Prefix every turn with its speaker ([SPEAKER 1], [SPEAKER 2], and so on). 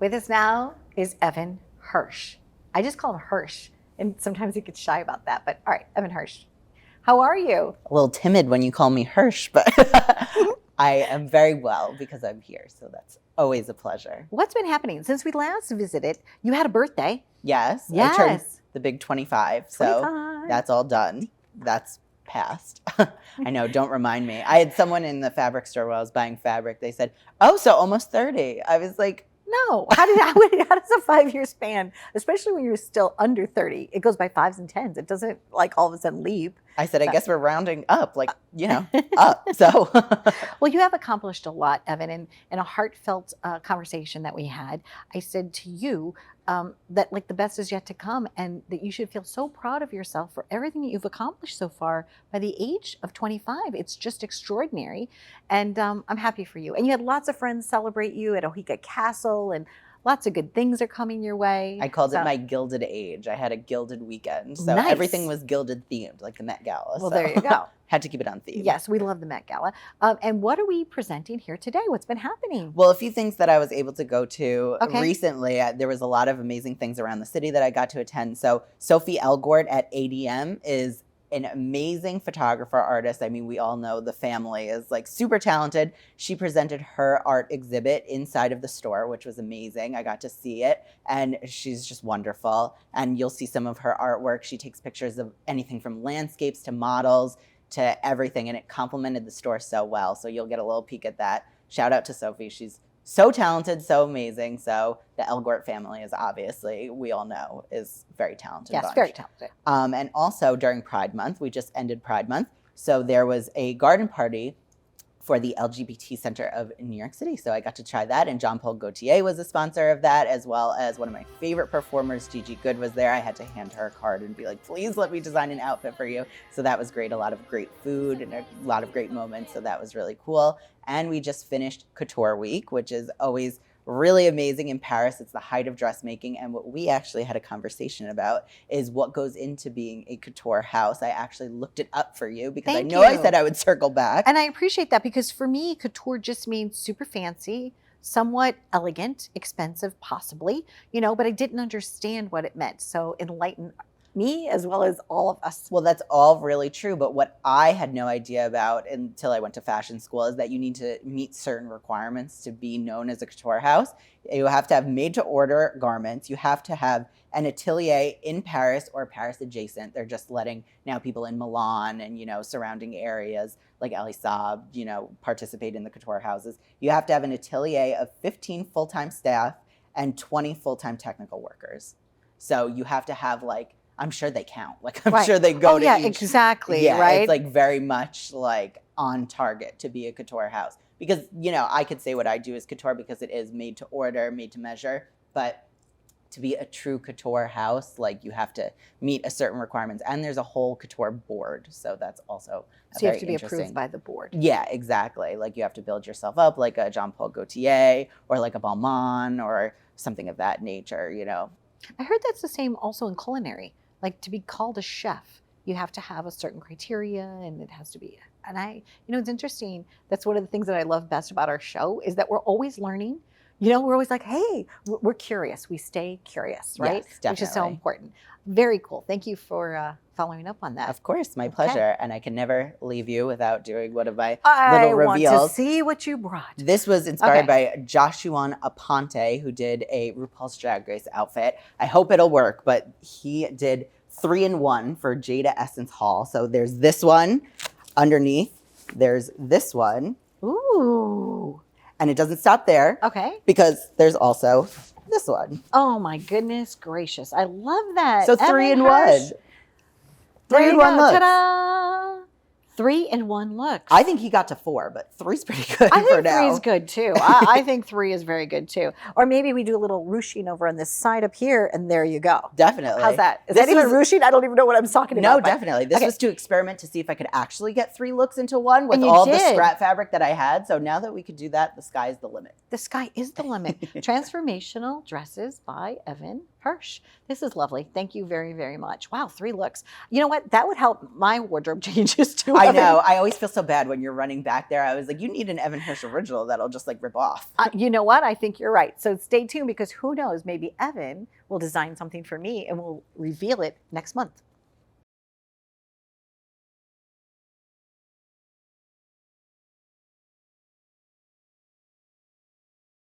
[SPEAKER 1] With us now is Evan Hirsch. I just call him Hirsch, and sometimes he gets shy about that. But all right, Evan Hirsch, how are you?
[SPEAKER 2] A little timid when you call me Hirsch, but I am very well because I'm here. So that's always a pleasure.
[SPEAKER 1] What's been happening since we last visited? You had a birthday.
[SPEAKER 2] Yes.
[SPEAKER 1] Yes.
[SPEAKER 2] I turned the big 25. So
[SPEAKER 1] 25.
[SPEAKER 2] that's all done. That's past. I know. Don't remind me. I had someone in the fabric store while I was buying fabric. They said, "Oh, so almost 30." I was like,
[SPEAKER 1] no. How does a 5-year span, especially when you're still under 30, it goes by 5s and 10s. It doesn't like all of a sudden leap.
[SPEAKER 2] I said, I guess we're rounding up, like, up. So,
[SPEAKER 1] well, you have accomplished a lot, Evan, and in a heartfelt conversation that we had, I said to you that like the best is yet to come, and that you should feel so proud of yourself for everything that you've accomplished so far by the age of 25. It's just extraordinary, and I'm happy for you. And you had lots of friends celebrate you at Ohika Castle, and lots of good things are coming your way.
[SPEAKER 2] I called it my gilded age. I had a gilded weekend. So
[SPEAKER 1] nice.
[SPEAKER 2] Everything was gilded themed, like the Met Gala.
[SPEAKER 1] Well,
[SPEAKER 2] so
[SPEAKER 1] there you go.
[SPEAKER 2] Had to keep it on theme.
[SPEAKER 1] Yes, we love the Met Gala. And what are we presenting here today? What's been happening?
[SPEAKER 2] Well, a few things that I was able to go to recently. There was a lot of amazing things around the city that I got to attend. So Sophie Elgort at ADEAM is an amazing photographer artist. I mean, we all know the family is like super talented. She presented her art exhibit inside of the store, which was amazing. I got to see it, and she's just wonderful. And you'll see some of her artwork. She takes pictures of anything from landscapes to models to everything, and it complemented the store so well. So you'll get a little peek at that. Shout out to Sophie. She's so talented, so amazing. So the Elgort family is obviously, we all know, is very talented.
[SPEAKER 1] Yes,
[SPEAKER 2] bunch.
[SPEAKER 1] very talented.
[SPEAKER 2] And also during Pride Month, we just ended Pride Month. So there was a garden party for the LGBT Center of New York City. So I got to try that, and Jean Paul Gaultier was a sponsor of that, as well as one of my favorite performers, Gigi Good, was there. I had to hand her a card and be like, please let me design an outfit for you. So that was great. A lot of great food and a lot of great moments. So that was really cool. And we just finished Couture Week, which is always really amazing in Paris. It's the height of dressmaking. And what we actually had a conversation about is what goes into being a couture house. I actually looked it up for you because I said I would circle back.
[SPEAKER 1] And I appreciate that, because for me, couture just means super fancy, somewhat elegant, expensive, possibly, but I didn't understand what it meant. So enlighten me as well as all of us.
[SPEAKER 2] Well, that's all really true. But what I had no idea about until I went to fashion school is that you need to meet certain requirements to be known as a couture house. You have to have made to order garments. You have to have an atelier in Paris or Paris adjacent. They're just letting now people in Milan and, surrounding areas like Ali Saab, participate in the couture houses. You have to have an atelier of 15 full-time staff and 20 full-time technical workers. So you have to have I'm sure they count. I'm sure they go to each.
[SPEAKER 1] Exactly.
[SPEAKER 2] Yeah,
[SPEAKER 1] right.
[SPEAKER 2] It's very much on target to be a couture house. Because, I could say what I do is couture because it is made to order, made to measure. But to be a true couture house, you have to meet a certain requirements. And there's a whole couture board. So that's also
[SPEAKER 1] so you have to be approved by the board.
[SPEAKER 2] Yeah, exactly. You have to build yourself up like a Jean Paul Gaultier or like a Balmain or something of that nature,
[SPEAKER 1] I heard that's the same also in culinary. To be called a chef, you have to have a certain criteria, and it has to be. And it's interesting. That's one of the things that I love best about our show is that we're always learning. We're always hey, we're curious. We stay curious, right?
[SPEAKER 2] Yes, definitely.
[SPEAKER 1] Which is so important. Very cool. Thank you for following up on that.
[SPEAKER 2] Of course, my pleasure. And I can never leave you without doing one of my
[SPEAKER 1] I
[SPEAKER 2] little reveals.
[SPEAKER 1] want to see what you brought.
[SPEAKER 2] This was inspired by Joshua Aponte, who did a RuPaul's Drag Race outfit. I hope it'll work, but he did 3-in-1 for Jada Essence Hall. So there's this one underneath. There's this one.
[SPEAKER 1] Ooh.
[SPEAKER 2] And it doesn't stop there.
[SPEAKER 1] Okay.
[SPEAKER 2] Because there's also this one.
[SPEAKER 1] Oh my goodness gracious. I love that.
[SPEAKER 2] So 3-in-1. 3-in-1 looks.
[SPEAKER 1] Ta-da! 3-in-1 looks.
[SPEAKER 2] I think he got to 4, but 3's pretty good
[SPEAKER 1] I
[SPEAKER 2] for
[SPEAKER 1] think
[SPEAKER 2] now.
[SPEAKER 1] 3 is good too. I think 3 is very good too. Or maybe we do a little ruching over on this side up here, and there you go.
[SPEAKER 2] Definitely.
[SPEAKER 1] How's that? Is that even ruching? I don't even know what I'm talking about.
[SPEAKER 2] No, definitely. This was to experiment to see if I could actually get 3 looks into one with all the scrap fabric that I had. So now that we could do that, the sky is the limit.
[SPEAKER 1] The sky is the limit. Transformational Dresses by Evan Hirsch. This is lovely. Thank you very, very much. Wow, 3 looks. You know what? That would help my wardrobe changes too.
[SPEAKER 2] I
[SPEAKER 1] Evan.
[SPEAKER 2] know. I always feel so bad when you're running back there. I was like, you need an Evan Hirsch original that'll just like rip off.
[SPEAKER 1] You know what? I think you're right. So stay tuned because who knows? Maybe Evan will design something for me and we'll reveal it next month.